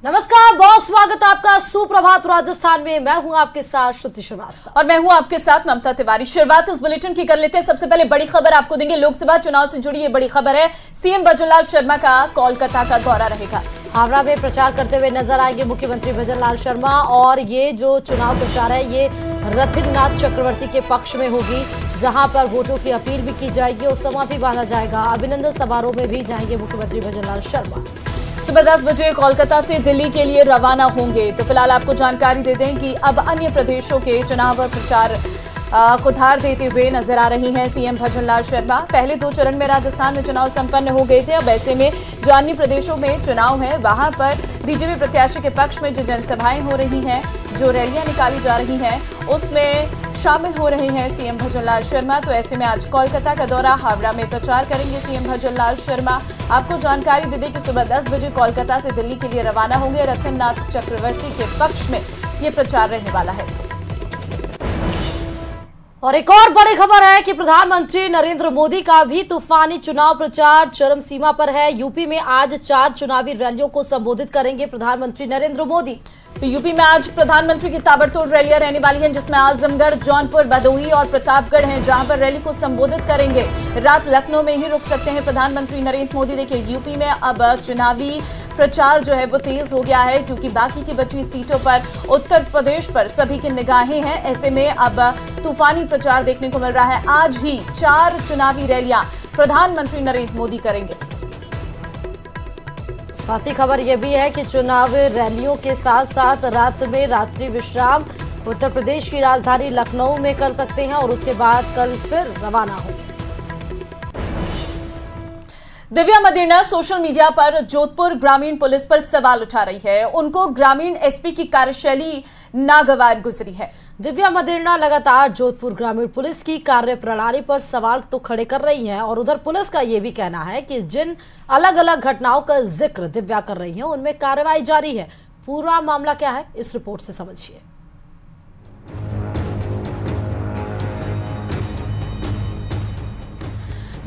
नमस्कार, बहुत स्वागत है आपका सुप्रभात राजस्थान में। मैं हूं आपके साथ श्रुति श्रीवास्तव और मैं हूं आपके साथ ममता तिवारी। शुरुआत इस बुलेटिन की कर लेते हैं। सबसे पहले बड़ी खबर आपको देंगे। लोकसभा चुनाव से जुड़ी ये बड़ी खबर है। सीएम भजनलाल शर्मा का कोलकाता का दौरा रहेगा। हावड़ा में प्रचार करते हुए नजर आएंगे मुख्यमंत्री भजनलाल शर्मा। और ये जो चुनाव प्रचार है ये रथिकनाथ चक्रवर्ती के पक्ष में होगी, जहां पर वोटों की अपील भी की जाएगी और समा भी बांधा जाएगा। अभिनंदन समारोह में भी जाएंगे मुख्यमंत्री भजनलाल शर्मा। सुबह 10 बजे कोलकाता से दिल्ली के लिए रवाना होंगे। तो फिलहाल आपको जानकारी दे दें कि अब अन्य प्रदेशों के चुनाव प्रचार को धार देते हुए नजर आ रही हैं सीएम भजनलाल शर्मा। पहले 2 चरण में राजस्थान में चुनाव संपन्न हो गए थे। अब ऐसे में जो अन्य प्रदेशों में चुनाव है वहां पर बीजेपी प्रत्याशी के पक्ष में जो जनसभाएं हो रही हैं, जो रैलियां निकाली जा रही हैं, उसमें शामिल हो रहे हैं सीएम भजनलाल शर्मा। तो ऐसे में आज कोलकाता का दौरा, हावड़ा में प्रचार करेंगे सीएम भजनलाल शर्मा। आपको जानकारी दे दें कि सुबह 10 बजे कोलकाता से दिल्ली के लिए रवाना होंगे। रथिकनाथ चक्रवर्ती के पक्ष में ये प्रचार रहने वाला है। और एक और बड़ी खबर है कि प्रधानमंत्री नरेंद्र मोदी का भी तूफानी चुनाव प्रचार चरम सीमा पर है। यूपी में आज 4 चुनावी रैलियों को संबोधित करेंगे प्रधानमंत्री नरेंद्र मोदी। तो यूपी में आज प्रधानमंत्री की ताबड़तोड़ रैलियां रहने वाली हैं, जिसमें आजमगढ़, जौनपुर, भदोही और प्रतापगढ़ हैं, जहां पर रैली को संबोधित करेंगे। रात लखनऊ में ही रुक सकते हैं प्रधानमंत्री नरेंद्र मोदी। देखिए, यूपी में अब चुनावी प्रचार जो है वो तेज हो गया है, क्योंकि बाकी की बची सीटों पर, उत्तर प्रदेश पर सभी की निगाहें हैं। ऐसे में अब तूफानी प्रचार देखने को मिल रहा है। आज ही 4 चुनावी रैलियां प्रधानमंत्री नरेंद्र मोदी करेंगे। साथ ही खबर यह भी है कि चुनाव रैलियों के साथ साथ रात में रात्रि विश्राम उत्तर प्रदेश की राजधानी लखनऊ में कर सकते हैं और उसके बाद कल फिर रवाना होंगे। दिव्या मदेरणा सोशल मीडिया पर जोधपुर ग्रामीण पुलिस पर सवाल उठा रही है। उनको ग्रामीण एसपी की कार्यशैली नागवार गुजरी है। दिव्या मदेरणा लगातार जोधपुर ग्रामीण पुलिस की कार्यप्रणाली पर सवाल तो खड़े कर रही हैं और उधर पुलिस का यह भी कहना है कि जिन अलग अलग घटनाओं का जिक्र दिव्या कर रही हैं उनमें कार्रवाई जारी है। पूरा मामला क्या है, इस रिपोर्ट से समझिए।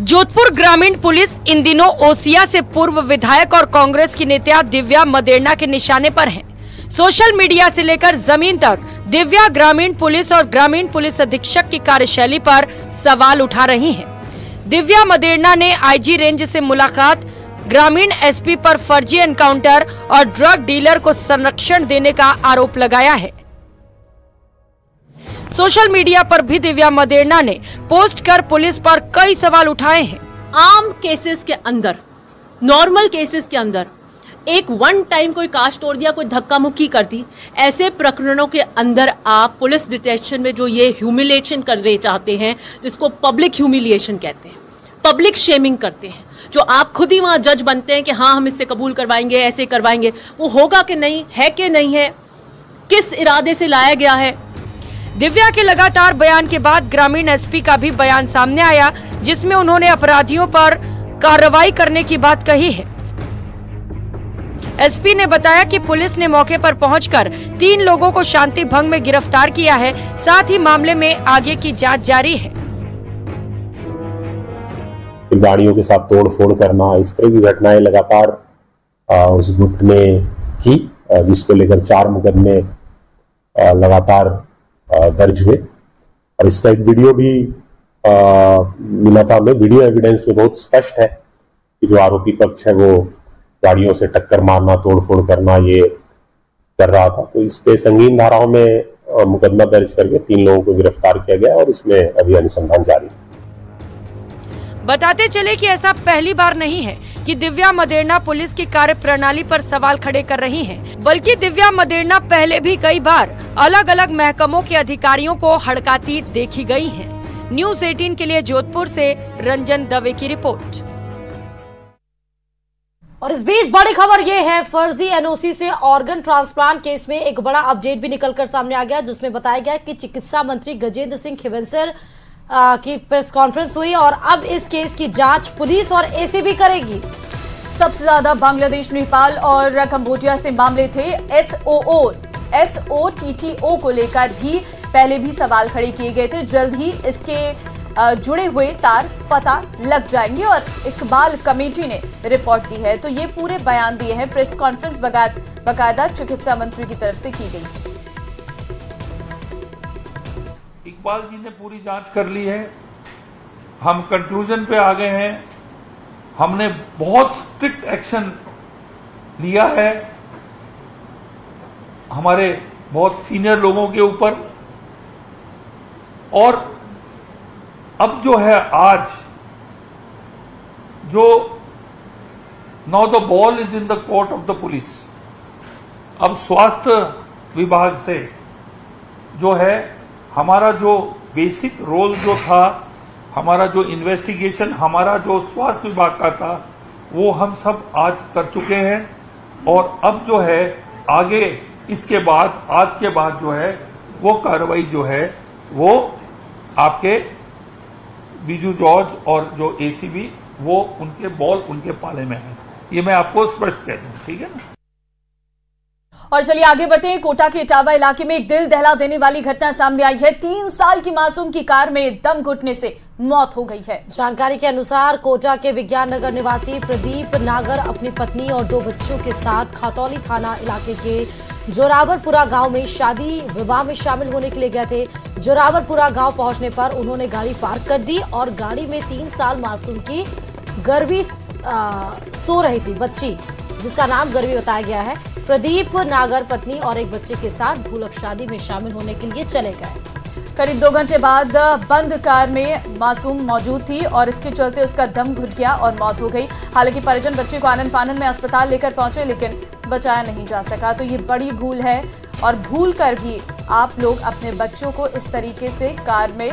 जोधपुर ग्रामीण पुलिस इन दिनों ओसिया से पूर्व विधायक और कांग्रेस की नेता दिव्या मदेरणा के निशाने पर है। सोशल मीडिया से लेकर जमीन तक दिव्या ग्रामीण पुलिस और ग्रामीण पुलिस अधीक्षक की कार्यशैली पर सवाल उठा रही हैं। दिव्या मदेरणा ने आईजी रेंज से मुलाकात, ग्रामीण एसपी पर फर्जी एनकाउंटर और ड्रग डीलर को संरक्षण देने का आरोप लगाया है। सोशल मीडिया पर भी दिव्या मदेरणा ने पोस्ट कर पुलिस पर कई सवाल उठाए हैं। आम केसेस के अंदर, नॉर्मल केसेस के अंदर एक वन टाइम कोई काश तोड़ दिया, कोई धक्का मुक्की कर दी, ऐसे प्रकरणों के अंदर आप पुलिस डिटेक्शन में जो ये ह्यूमिलेशन करने चाहते हैं, जिसको पब्लिक ह्यूमिलिएशन कहते हैं, पब्लिक शेमिंग करते हैं, जो आप खुद ही वहाँ जज बनते हैं कि हाँ हम इससे कबूल करवाएंगे, ऐसे करवाएंगे, वो होगा कि नहीं है, कि नहीं है, किस इरादे से लाया गया है। दिव्या के लगातार बयान के बाद ग्रामीण एसपी का भी बयान सामने आया, जिसमें उन्होंने अपराधियों पर कार्रवाई करने की बात कही है। एसपी ने बताया कि पुलिस ने मौके पर पहुंचकर 3 लोगों को शांति भंग में गिरफ्तार किया है। साथ ही मामले में आगे की जांच जारी है। गाड़ियों के साथ तोड़फोड़ करना, इस तरह की घटनाएं लगातार उस गुट ने की, जिसको लेकर 4 मुकदमे लगातार दर्ज हुए। और इसका एक वीडियो भी मिला था हमें। वीडियो एविडेंस में बहुत स्पष्ट है कि जो आरोपी पक्ष है वो गाड़ियों से टक्कर मारना, तोड़फोड़ करना ये कर रहा था। तो इस पे संगीन धाराओं में मुकदमा दर्ज करके 3 लोगों को गिरफ्तार किया गया और इसमें अभी अनुसंधान जारी है। बताते चले कि ऐसा पहली बार नहीं है कि दिव्या मदेरणा पुलिस की कार्यप्रणाली पर सवाल खड़े कर रही हैं, बल्कि दिव्या मदेरणा पहले भी कई बार अलग अलग महकमों के अधिकारियों को हड़काती देखी गई हैं। न्यूज़ 18 के लिए जोधपुर से रंजन दवे की रिपोर्ट। और इस बीच बड़ी खबर ये है, फर्जी एनओसी से ऑर्गन ट्रांसप्लांट केस में एक बड़ा अपडेट भी निकलकर सामने आ गया, जिसमें बताया गया कि चिकित्सा मंत्री गजेंद्र सिंह खिवेंसर की प्रेस कॉन्फ्रेंस हुई और अब इस केस की जांच पुलिस और एसीबी करेगी। सबसे ज्यादा बांग्लादेश, नेपाल और कंबोडिया से मामले थे। एसओटीटीओ को लेकर भी पहले भी सवाल खड़े किए गए थे। जल्द ही इसके जुड़े हुए तार पता लग जाएंगे और इकबाल कमेटी ने रिपोर्ट दी है। तो ये पूरे बयान दिए हैं, प्रेस कॉन्फ्रेंस बाकायदा चिकित्सा मंत्री की तरफ से की गई। इकबाल जी ने पूरी जांच कर ली है, हम कंक्लूजन पे आ गए हैं। हमने बहुत स्ट्रिक्ट एक्शन लिया है हमारे बहुत सीनियर लोगों के ऊपर, और अब जो है आज जो now the ball is in the court of the police. अब स्वास्थ्य विभाग से जो है हमारा जो बेसिक रोल जो था, हमारा जो इन्वेस्टिगेशन, हमारा जो स्वास्थ्य विभाग का था, वो हम सब आज कर चुके हैं। और अब जो है आगे इसके बाद, आज के बाद जो है वो कार्रवाई जो है वो आपके बीजू जॉर्ज और जो एसीबी, वो उनके बॉल उनके पाले में है। ये मैं आपको स्पष्ट कह दूं, ठीक है ना। और चलिए आगे बढ़ते हैं। कोटा के इटावा इलाके में एक दिल दहला देने वाली घटना सामने आई है। 3 साल की मासूम की कार में दम घुटने से मौत हो गई है। जानकारी के अनुसार कोटा के विज्ञान नगर निवासी प्रदीप नागर अपनी पत्नी और 2 बच्चों के साथ खातौली थाना इलाके के जोरावरपुरा गांव में शादी विवाह में शामिल होने के लिए गए थे। जोरावरपुरा गांव पहुंचने पर उन्होंने गाड़ी पार्क कर दी और गाड़ी में 3 साल मासूम की गर्वी सो रही थी बच्ची, जिसका नाम गर्वी बताया गया है। प्रदीप नागर पत्नी और एक बच्चे के साथ भूलक शादी में शामिल होने के लिए चले गए। करीब 2 घंटे बाद बंद कार में मासूम मौजूद थी और इसके चलते उसका दम घुट गया और मौत हो गई। हालांकि परिजन बच्चे को आनन फानन में अस्पताल लेकर पहुंचे, लेकिन बचाया नहीं जा सका। तो ये बड़ी भूल है और भूल कर भी आप लोग अपने बच्चों को इस तरीके से कार में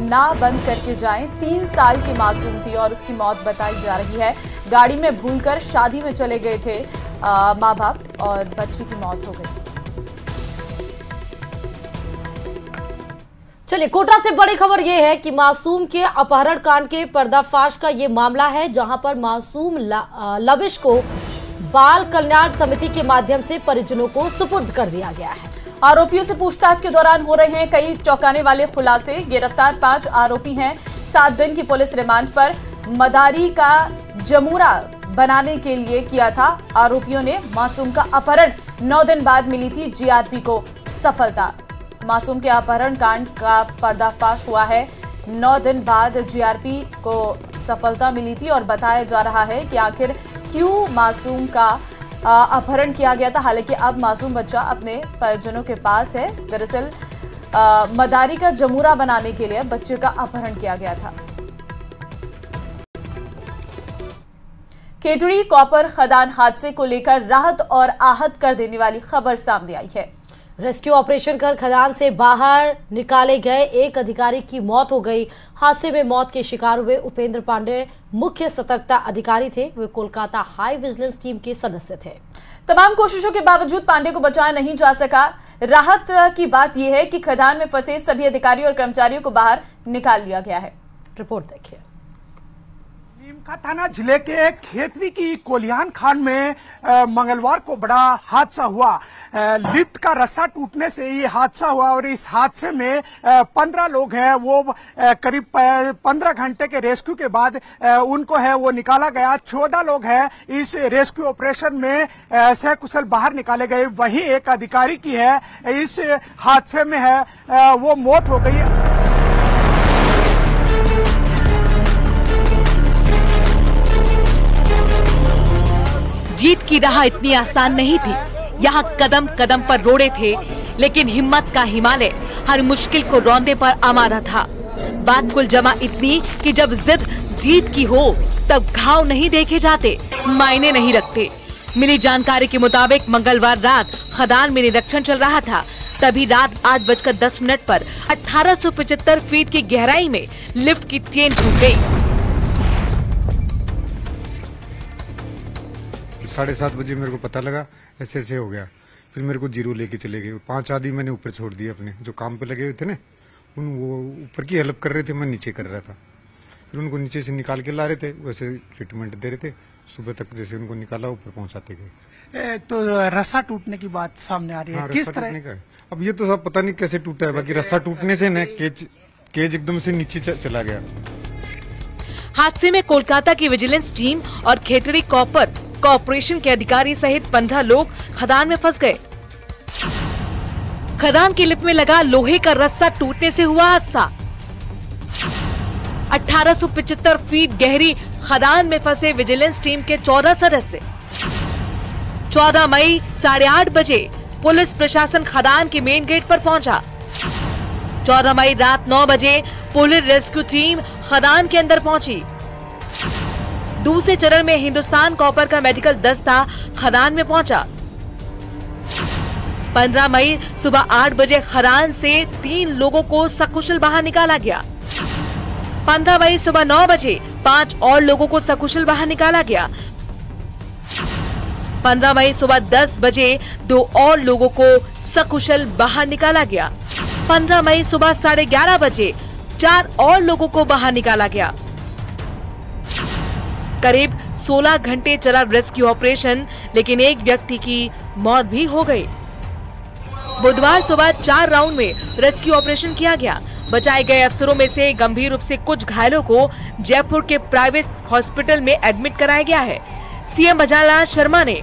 ना बंद करके जाएं। 3 साल की मासूम थी और उसकी मौत बताई जा रही है। गाड़ी में भूलकर शादी में चले गए थे माँ बाप और बच्ची की मौत हो गई। चलिए, कोटा से बड़ी खबर यह है कि मासूम के अपहरण कांड के पर्दाफाश का ये मामला है, जहां पर मासूम लविश को बाल कल्याण समिति के माध्यम से परिजनों को सुपुर्द कर दिया गया है। आरोपियों से पूछताछ के दौरान हो रहे हैं कई चौंकाने वाले खुलासे। गिरफ्तार 5 आरोपी हैं। 7 दिन की पुलिस रिमांड पर मदारी का जमूरा बनाने के लिए किया था। आरोपियों ने मासूम का अपहरण 9 दिन बाद मिली थी जीआरपी को सफलता। मासूम के अपहरण कांड का पर्दाफाश हुआ है। 9 दिन बाद जीआरपी को सफलता मिली थी और बताया जा रहा है कि आखिर क्यों मासूम का अपहरण किया गया था। हालांकि अब मासूम बच्चा अपने परिजनों के पास है। दरअसल मदारी का जमूरा बनाने के लिए बच्चे का अपहरण किया गया था। केतड़ी कॉपर खदान हादसे को लेकर राहत और आहत कर देने वाली खबर सामने आई है। रेस्क्यू ऑपरेशन कर खदान से बाहर निकाले गए एक अधिकारी की मौत हो गई। हादसे में मौत के शिकार हुए उपेंद्र पांडे मुख्य सतर्कता अधिकारी थे। वे कोलकाता हाई विजिलेंस टीम के सदस्य थे। तमाम कोशिशों के बावजूद पांडे को बचाया नहीं जा सका। राहत की बात यह है कि खदान में फंसे सभी अधिकारियों और कर्मचारियों को बाहर निकाल लिया गया है। रिपोर्ट देखिए। नीमका थाना जिले के खेतरी की कोलियान खान में मंगलवार को बड़ा हादसा हुआ। लिफ्ट का रस्सा टूटने से ये हादसा हुआ और इस हादसे में 15 लोग हैं। वो करीब 15 घंटे के रेस्क्यू के बाद उनको है वो निकाला गया। 14 लोग हैं इस रेस्क्यू ऑपरेशन में सकुशल बाहर निकाले गए। वहीं एक अधिकारी की है इस हादसे में है वो मौत हो गई। जीत की राह इतनी आसान नहीं थी। यहाँ कदम कदम पर रोड़े थे, लेकिन हिम्मत का हिमालय हर मुश्किल को रौंदने पर आमादा था। बात कुल जमा इतनी कि जब जिद जीत की हो तब घाव नहीं देखे जाते, मायने नहीं रखते। मिली जानकारी के मुताबिक मंगलवार रात खदान में निरीक्षण चल रहा था। तभी रात 8:10 पर 1875 फीट की गहराई में लिफ्ट की चेन टूट गई। 7:30 बजे मेरे को पता लगा ऐसे हो गया। फिर मेरे को जीरो लेके चले गए। 5 आदमी मैंने ऊपर छोड़ दिए अपने जो काम पे लगे हुए थे ना, वो ऊपर की हेल्प कर रहे थे, मैं नीचे कर रहा था। फिर उनको नीचे से निकाल के ला रहे थे, वैसे ट्रीटमेंट दे रहे थे। सुबह तक जैसे उनको निकाला ऊपर पहुंचाते गए। तो रस्सा टूटने की बात सामने आ रही है। हाँ, किस तरह का अब ये तो सब पता नहीं कैसे टूटा है। बाकी रस्सा टूटने से न केज एकदम से नीचे चला गया। हादसे में कोलकाता की विजिलेंस टीम और खेतड़ी कॉपर कॉर्पोरेशन के अधिकारी सहित 15 लोग खदान में फंस गए। खदान की लिफ्ट में लगा लोहे का रस्सा टूटने से हुआ हादसा। 1875 फीट गहरी खदान में फंसे विजिलेंस टीम के 14 सदस्य। 14 मई 8:30 बजे पुलिस प्रशासन खदान के मेन गेट पर पहुंचा। 14 मई रात 9 बजे पुलिस रेस्क्यू टीम खदान के अंदर पहुंची। दूसरे चरण में हिंदुस्तान कॉपर का मेडिकल दस्ता खदान में पहुंचा। 15 मई सुबह 8 बजे खदान से 3 लोगों को सकुशल बाहर निकाला गया। 15 मई सुबह 9 बजे 5 और लोगों को सकुशल बाहर निकाला गया। 15 मई सुबह 10 बजे 2 और लोगों को सकुशल बाहर निकाला गया। 15 मई सुबह 11:30 बजे 4 और लोगों को बाहर निकाला गया। करीब 16 घंटे चला रेस्क्यू ऑपरेशन, लेकिन एक व्यक्ति की मौत भी हो गई। बुधवार सुबह 4 राउंड में रेस्क्यू ऑपरेशन किया गया। बचाए गए अफसरों में से गंभीर रूप से कुछ घायलों को जयपुर के प्राइवेट हॉस्पिटल में एडमिट कराया गया है। सीएम भजनलाल शर्मा ने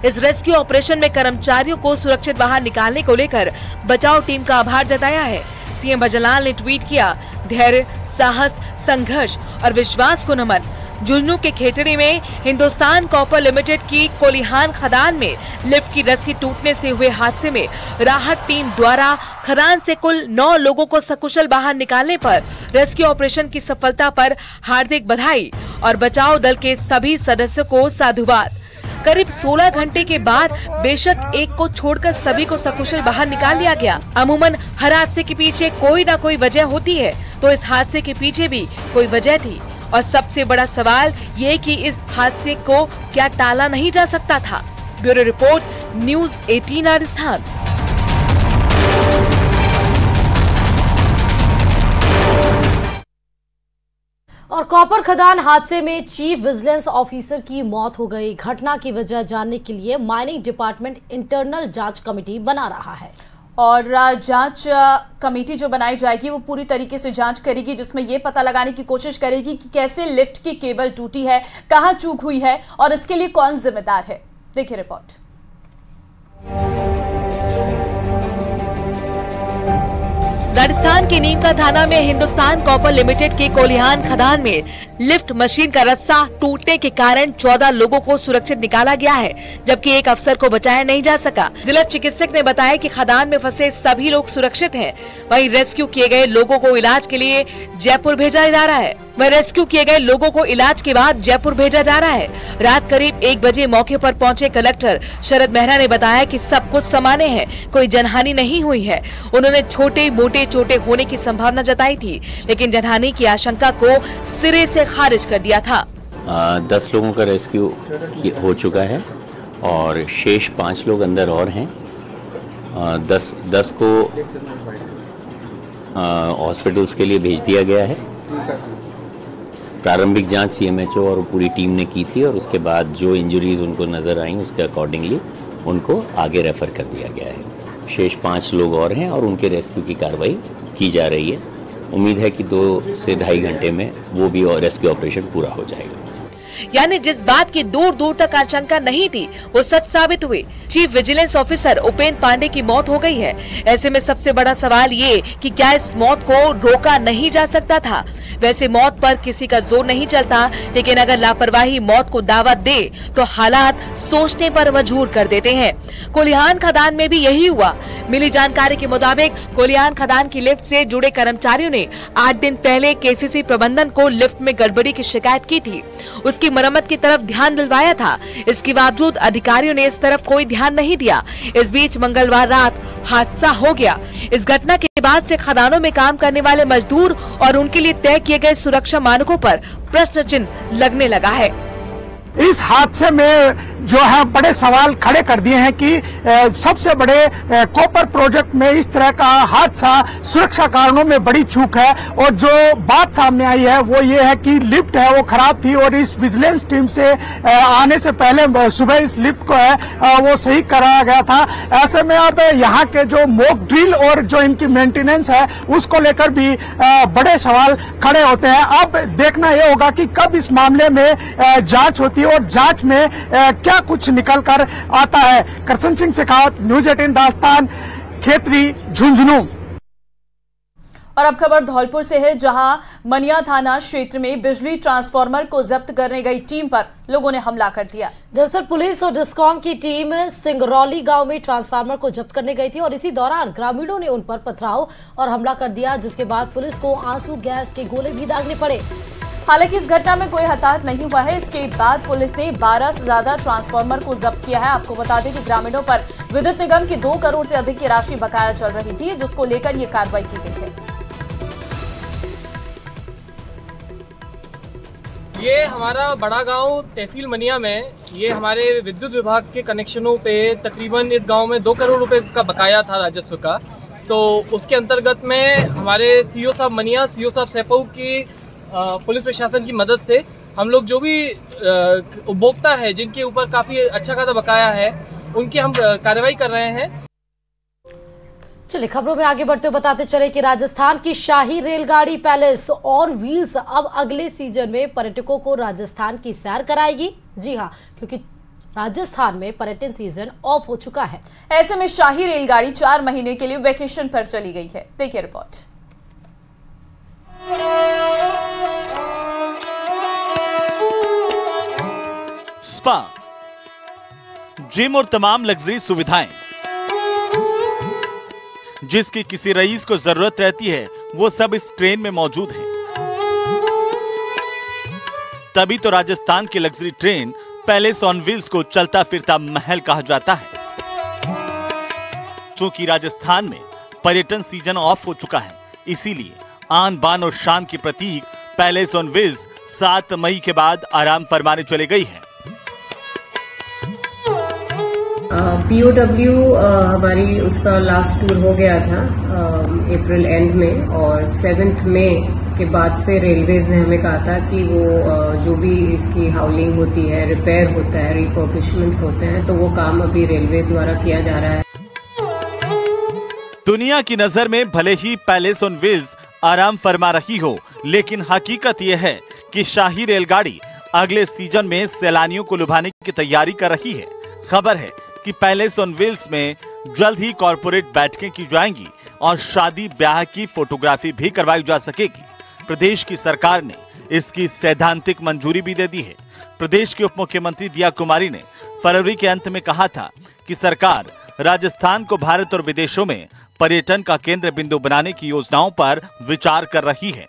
इस रेस्क्यू ऑपरेशन में कर्मचारियों को सुरक्षित बाहर निकालने को लेकर बचाव टीम का आभार जताया है। सीएम भजनलाल ने ट्वीट किया, धैर्य, साहस, संघर्ष और विश्वास को नमन। झुंझुनू के खेतड़ी में हिंदुस्तान कॉपर लिमिटेड की कोलिहान खदान में लिफ्ट की रस्सी टूटने से हुए हादसे में राहत टीम द्वारा खदान से कुल 9 लोगों को सकुशल बाहर निकालने पर रेस्क्यू ऑपरेशन की सफलता पर हार्दिक बधाई और बचाव दल के सभी सदस्यों को साधुवाद। करीब 16 घंटे के बाद बेशक एक को छोड़कर सभी को सकुशल बाहर निकाल लिया गया। अमूमन हर हादसे के पीछे कोई न कोई वजह होती है, तो इस हादसे के पीछे भी कोई वजह थी और सबसे बड़ा सवाल ये कि इस हादसे को क्या टाला नहीं जा सकता था। Bureau report, news 18 Rajasthan. और कॉपर खदान हादसे में चीफ विजिलेंस ऑफिसर की मौत हो गई। घटना की वजह जानने के लिए माइनिंग डिपार्टमेंट इंटरनल जांच कमेटी बना रहा है और जांच कमेटी जो बनाई जाएगी वो पूरी तरीके से जांच करेगी, जिसमें ये पता लगाने की कोशिश करेगी कि कैसे लिफ्ट की केबल टूटी है, कहां चूक हुई है और इसके लिए कौन जिम्मेदार है। देखिए रिपोर्ट। राजस्थान के नीमका थाना में हिंदुस्तान कॉपर लिमिटेड की कोलिहान खदान में लिफ्ट मशीन का रस्सा टूटने के कारण 14 लोगों को सुरक्षित निकाला गया है, जबकि एक अफसर को बचाया नहीं जा सका। जिला चिकित्सक ने बताया कि खदान में फंसे सभी लोग सुरक्षित हैं। वहीं रेस्क्यू किए गए लोगों को इलाज के लिए जयपुर भेजा जा रहा है। रेस्क्यू किए गए लोगों को इलाज के बाद जयपुर भेजा जा रहा है। रात करीब 1 बजे मौके पर पहुंचे कलेक्टर शरद मेहरा ने बताया कि सब कुछ सामान्य है, कोई जनहानि नहीं हुई है। उन्होंने छोटे मोटे चोटें होने की संभावना जताई थी, लेकिन जनहानि की आशंका को सिरे से खारिज कर दिया था। 10 लोगों का रेस्क्यू हो चुका है और शेष 5 लोग अंदर और हैं। 10 को हॉस्पिटल्स के लिए भेज दिया गया है। प्रारंभिक जांच सीएमएचओ और पूरी टीम ने की थी और उसके बाद जो इंजरीज उनको नजर आई उसके अकॉर्डिंगली उनको आगे रेफर कर दिया गया है। शेष 5 लोग और हैं और उनके रेस्क्यू की कार्रवाई की जा रही है। उम्मीद है कि 2 से 2.5 घंटे में वो भी रेस्क्यू ऑपरेशन पूरा हो जाएगा। यानी जिस बात की दूर दूर तक आशंका नहीं थी वो सच साबित हुई। Chief vigilance officer Upendra Pandey की मौत हो गई है। ऐसे में सबसे बड़ा सवाल ये कि क्या इस मौत को रोका नहीं जा सकता था। वैसे मौत पर किसी का जोर नहीं चलता, लेकिन अगर लापरवाही मौत को दावत दे तो हालात सोचने पर मजबूर कर देते हैं। कोलिहान खदान में भी यही हुआ। मिली जानकारी के मुताबिक कोलिहान खदान की लिफ्ट से जुड़े कर्मचारियों ने 8 दिन पहले केसीसी प्रबंधन को लिफ्ट में गड़बड़ी की शिकायत की थी। उसकी मरम्मत की तरफ ध्यान दिलवाया था। इसके बावजूद अधिकारियों ने इस तरफ कोई ध्यान नहीं दिया। इस बीच मंगलवार रात हादसा हो गया। इस घटना के बाद से खदानों में काम करने वाले मजदूर और उनके लिए तय किए गए सुरक्षा मानकों पर प्रश्न चिन्ह लगने लगा है। इस हादसे में जो है बड़े सवाल खड़े कर दिए हैं कि सबसे बड़े कॉपर प्रोजेक्ट में इस तरह का हादसा सुरक्षा कारणों में बड़ी चूक है। और जो बात सामने आई है वो ये है कि लिफ्ट है वो खराब थी और इस विजिलेंस टीम से आने से पहले सुबह इस लिफ्ट को है वो सही कराया गया था। ऐसे में अब यहाँ के जो मॉक ड्रिल और जो इनकी मेंटेनेंस है उसको लेकर भी बड़े सवाल खड़े होते हैं। अब देखना यह होगा कि कब इस मामले में जांच होती है और जांच में क्या कुछ निकल कर आता है। करसन सिंह शेखावत, न्यूज़ 18 दास्तान, खेतरी, झुंझुनू। और अब खबर धौलपुर से है, जहां मनिया थाना क्षेत्र में बिजली ट्रांसफार्मर को जब्त करने गई टीम पर लोगों ने हमला कर दिया। दरअसल पुलिस और डिस्कॉम की टीम सिंगरौली गांव में ट्रांसफार्मर को जब्त करने गई थी और इसी दौरान ग्रामीणों ने उन पर पथराव और हमला कर दिया, जिसके बाद पुलिस को आंसू गैस के गोले भी दागने पड़े। हालांकि इस घटना में कोई हताहत नहीं हुआ है। इसके बाद पुलिस ने 12 से ज्यादा ट्रांसफार्मर को जब्त किया है। आपको बता दें कि ग्रामीणों पर विद्युत निगम की 2 करोड़ से अधिक की राशि बकाया चल रही थी, जिसको लेकर ये कार्रवाई की गई है। ये हमारा बड़ा गांव तहसील मनिया में ये हमारे विद्युत विभाग के कनेक्शनों पे तकरीबन इस गांव में 2 करोड़ रुपए का बकाया था राजस्व का। तो उसके अंतर्गत में हमारे सीओ साहब मनिया, सीओ साहब सैपऊ की पुलिस प्रशासन की मदद से हम लोग जो भी उपभोक्ता है जिनके ऊपर काफ़ी अच्छा खासा बकाया है उनकी हम कार्रवाई कर रहे हैं। चलिए खबरों में आगे बढ़ते हुए बताते चले कि राजस्थान की शाही रेलगाड़ी पैलेस ऑन व्हील्स अब अगले सीजन में पर्यटकों को राजस्थान की सैर कराएगी। जी हां, क्योंकि राजस्थान में पर्यटन सीजन ऑफ हो चुका है। ऐसे में शाही रेलगाड़ी 4 महीने के लिए वेकेशन पर चली गई है। देखिए रिपोर्ट। स्पा, जिम और तमाम लग्जरी सुविधाएं जिसकी किसी रईस को जरूरत रहती है वो सब इस ट्रेन में मौजूद हैं। तभी तो राजस्थान की luxury train palace on wheels को चलता फिरता महल कहा जाता है। चूंकि राजस्थान में पर्यटन सीजन ऑफ हो चुका है, इसीलिए आन बान और शान की प्रतीक पैलेस ऑन व्हील्स 7 मई के बाद आराम फरमाने चले गई है। POW हमारी उसका लास्ट टूर हो गया था अप्रैल एंड में, और 7 मई के बाद से रेलवेज ने हमें कहा था कि वो जो भी इसकी हाउलिंग होती है, रिपेयर होता है, रिफर्बिशमेंट्स होते हैं, तो वो काम अभी रेलवेज द्वारा किया जा रहा है। दुनिया की नजर में भले ही पैलेस ऑन व्हील्स आराम फरमा रही हो, लेकिन हकीकत यह है कि शाही रेलगाड़ी अगले सीजन में सैलानियों को लुभाने की तैयारी कर रही है। खबर है कि पैलेस ऑन व्हील्स में जल्द ही कॉर्पोरेट बैठकें की जाएंगी और शादी ब्याह की फोटोग्राफी भी करवाई जा सकेगी। प्रदेश की सरकार ने इसकी सैद्धांतिक मंजूरी भी दे दी है। प्रदेश के उप मुख्यमंत्री दिया कुमारी ने फरवरी के अंत में कहा था कि सरकार राजस्थान को भारत और विदेशों में पर्यटन का केंद्र बिंदु बनाने की योजनाओं पर विचार कर रही है।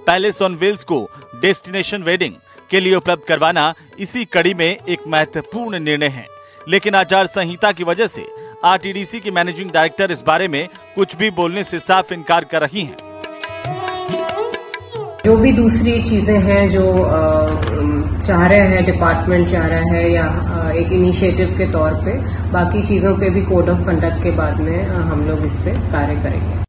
पैलेस ऑन व्हील्स को डेस्टिनेशन वेडिंग के लिए उपलब्ध करवाना इसी कड़ी में एक महत्वपूर्ण निर्णय है, लेकिन आचार संहिता की वजह से आरटीडीसी की मैनेजिंग डायरेक्टर इस बारे में कुछ भी बोलने से साफ इनकार कर रही हैं। जो भी दूसरी चीजें हैं जो चाह रहे हैं, डिपार्टमेंट चाह रहा है या एक इनिशिएटिव के तौर पे, बाकी चीजों पे भी कोड ऑफ कंडक्ट के बाद में हम लोग इस पे कार्य करेंगे।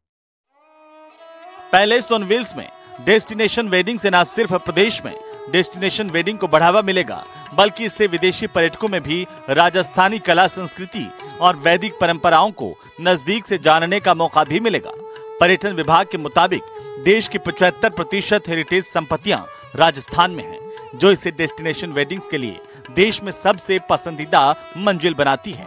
पैलेस ऑन व्हील्स में डेस्टिनेशन वेडिंग से न सिर्फ प्रदेश में डेस्टिनेशन वेडिंग को बढ़ावा मिलेगा, बल्कि इससे विदेशी पर्यटकों में भी राजस्थानी कला संस्कृति और वैदिक परंपराओं को नजदीक से जानने का मौका भी मिलेगा। पर्यटन विभाग के मुताबिक देश की 75% हेरिटेज संपत्तियां राजस्थान में हैं, जो इसे डेस्टिनेशन वेडिंग्स के लिए देश में सबसे पसंदीदा मंजिल बनाती है।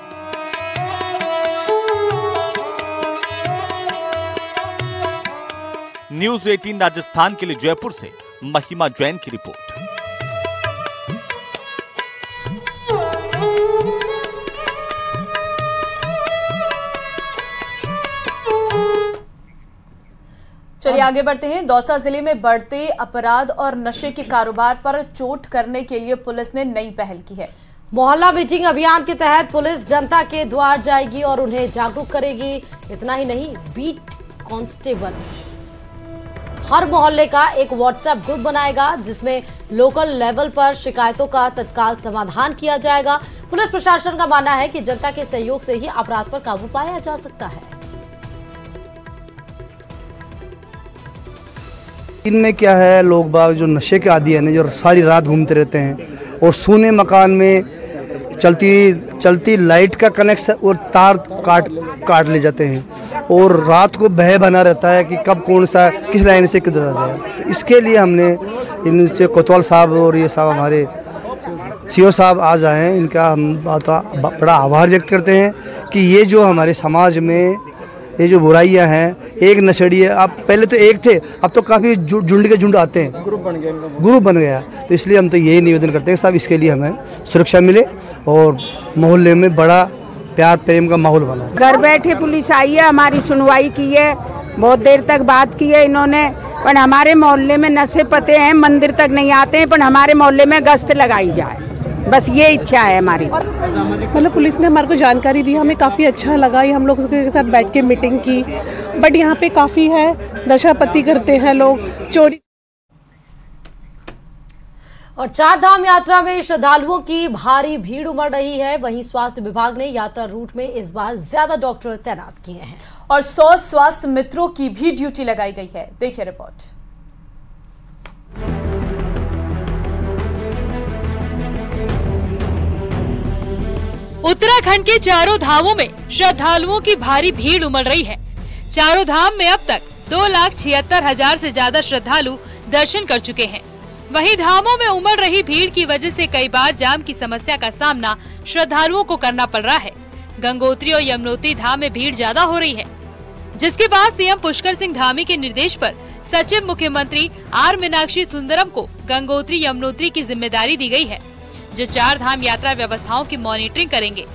न्यूज़ 18 राजस्थान के लिए जयपुर से महिमा जैन की रिपोर्ट। चलिए आगे बढ़ते हैं। दौसा जिले में बढ़ते अपराध और नशे के कारोबार पर चोट करने के लिए पुलिस ने नई पहल की है। मोहल्ला मीटिंग अभियान के तहत पुलिस जनता के द्वार जाएगी और उन्हें जागरूक करेगी। इतना ही नहीं, बीट कांस्टेबल हर मोहल्ले का एक व्हाट्सएप ग्रुप बनाएगा जिसमें लोकल लेवल पर शिकायतों का तत्काल समाधान किया जाएगा। पुलिस प्रशासन का मानना है कि जनता के सहयोग से ही अपराध पर काबू पाया जा सकता है। इनमें क्या है, लोग बाग जो नशे के आदी हैं, जो सारी रात घूमते रहते हैं और सूने मकान में चलती लाइट का कनेक्शन और तार काट ले जाते हैं और रात को भय बना रहता है कि कब कौन सा किस लाइन से किधर आ जाए। तो इसके लिए हमने इनसे कोतवाल साहब और ये साहब हमारे सीओ साहब आज आए हैं, इनका हम बड़ा आभार व्यक्त करते हैं कि ये जो हमारे समाज में ये जो बुराइयां हैं, एक नशेड़ी है, अब पहले तो एक थे, अब तो काफ़ी झुंड के झुंड आते हैं, ग्रुप बन गया। तो इसलिए हम तो यही निवेदन करते हैं साहब, इसके लिए हमें सुरक्षा मिले और मोहल्ले में बड़ा प्यार प्रेम का माहौल बना। घर बैठे पुलिस आई है, हमारी सुनवाई की है, बहुत देर तक बात की है इन्होंने, पर हमारे मोहल्ले में नशे पते हैं, मंदिर तक नहीं आते हैं, पर हमारे मोहल्ले में गश्त लगाई जाए, बस ये इच्छा है हमारी। मतलब पुलिस ने हमारे को जानकारी दी, हमें काफ़ी अच्छा लगा। ये हम लोग उसके साथ बैठ के मीटिंग की, बट यहाँ पे काफ़ी है नशापत्ती करते हैं लोग, चोरी। और चार धाम यात्रा में श्रद्धालुओं की भारी भीड़ उमड़ रही है। वहीं स्वास्थ्य विभाग ने यात्रा रूट में इस बार ज्यादा डॉक्टर तैनात किए हैं और 100 स्वास्थ्य मित्रों की भी ड्यूटी लगाई गई है। देखिए रिपोर्ट। उत्तराखंड के चारों धामों में श्रद्धालुओं की भारी भीड़ उमड़ रही है। चारों धाम में अब तक 2,76,000 से ज्यादा श्रद्धालु दर्शन कर चुके हैं। वहीं धामों में उमड़ रही भीड़ की वजह से कई बार जाम की समस्या का सामना श्रद्धालुओं को करना पड़ रहा है। गंगोत्री और यमुनोत्री धाम में भीड़ ज्यादा हो रही है, जिसके बाद सीएम पुष्कर सिंह धामी के निर्देश पर सचिव मुख्यमंत्री आर मीनाक्षी सुंदरम को गंगोत्री यमुनोत्री की जिम्मेदारी दी गई है, जो चार धाम यात्रा व्यवस्थाओं की मॉनिटरिंग करेंगे।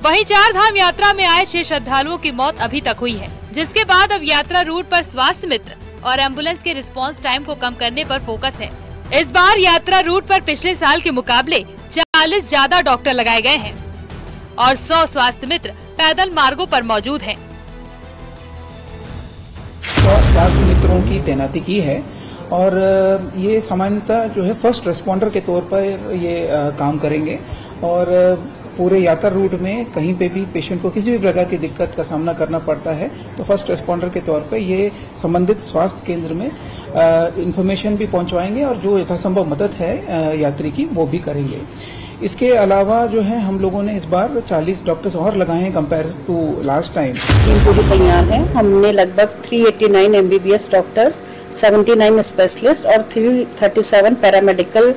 वहीं चार धाम यात्रा में आए 6 श्रद्धालुओं की मौत अभी तक हुई है, जिसके बाद अब यात्रा रूट पर स्वास्थ्य मित्र और एम्बुलेंस के रिस्पांस टाइम को कम करने पर फोकस है। इस बार यात्रा रूट पर पिछले साल के मुकाबले 40 ज्यादा डॉक्टर लगाए गए हैं और 100 स्वास्थ्य मित्र पैदल मार्गों पर मौजूद हैं। स्वास्थ्य मित्रों की तैनाती की है और ये सामान्यतः जो है फर्स्ट रिस्पॉन्डर के तौर पर ये काम करेंगे और पूरे यात्रा रूट में कहीं पे भी पेशेंट को किसी भी प्रकार की दिक्कत का सामना करना पड़ता है तो फर्स्ट रिस्पॉन्डर के तौर पर ये संबंधित स्वास्थ्य केंद्र में इंफॉर्मेशन भी पहुंचवाएंगे और जो यथासंभव मदद है यात्री की वो भी करेंगे। इसके अलावा जो है हम लोगों ने इस बार 40 डॉक्टर्स और लगाए हैं compare to last time. Team पूरी तैयार है। हमने लगभग 389 एमबीबीएस डॉक्टर्स, 79 स्पेशलिस्ट और 337 पैरामेडिकल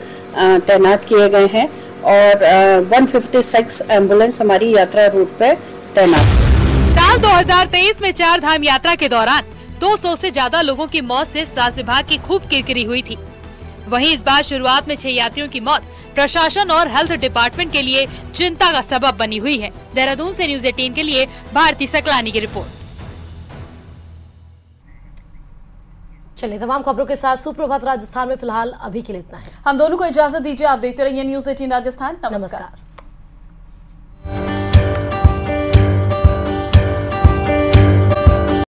तैनात किए गए हैं और 156 एम्बुलेंस हमारी यात्रा रूट पे तैनात है। साल 2023 में चार धाम यात्रा के दौरान 200 से ज्यादा लोगों की मौत से स्वास्थ्य विभाग की खूब किरकिरी हुई थी। वहीं इस बार शुरुआत में 6 यात्रियों की मौत प्रशासन और हेल्थ डिपार्टमेंट के लिए चिंता का सबब बनी हुई है। देहरादून से न्यूज़ 18 के लिए भारती सकलानी की रिपोर्ट। चलिए तमाम खबरों के साथ सुप्रभात राजस्थान में फिलहाल अभी के लिए इतना है। हम दोनों को इजाजत दीजिए। आप देखते रहिए न्यूज़ 18 राजस्थान। नमस्कार।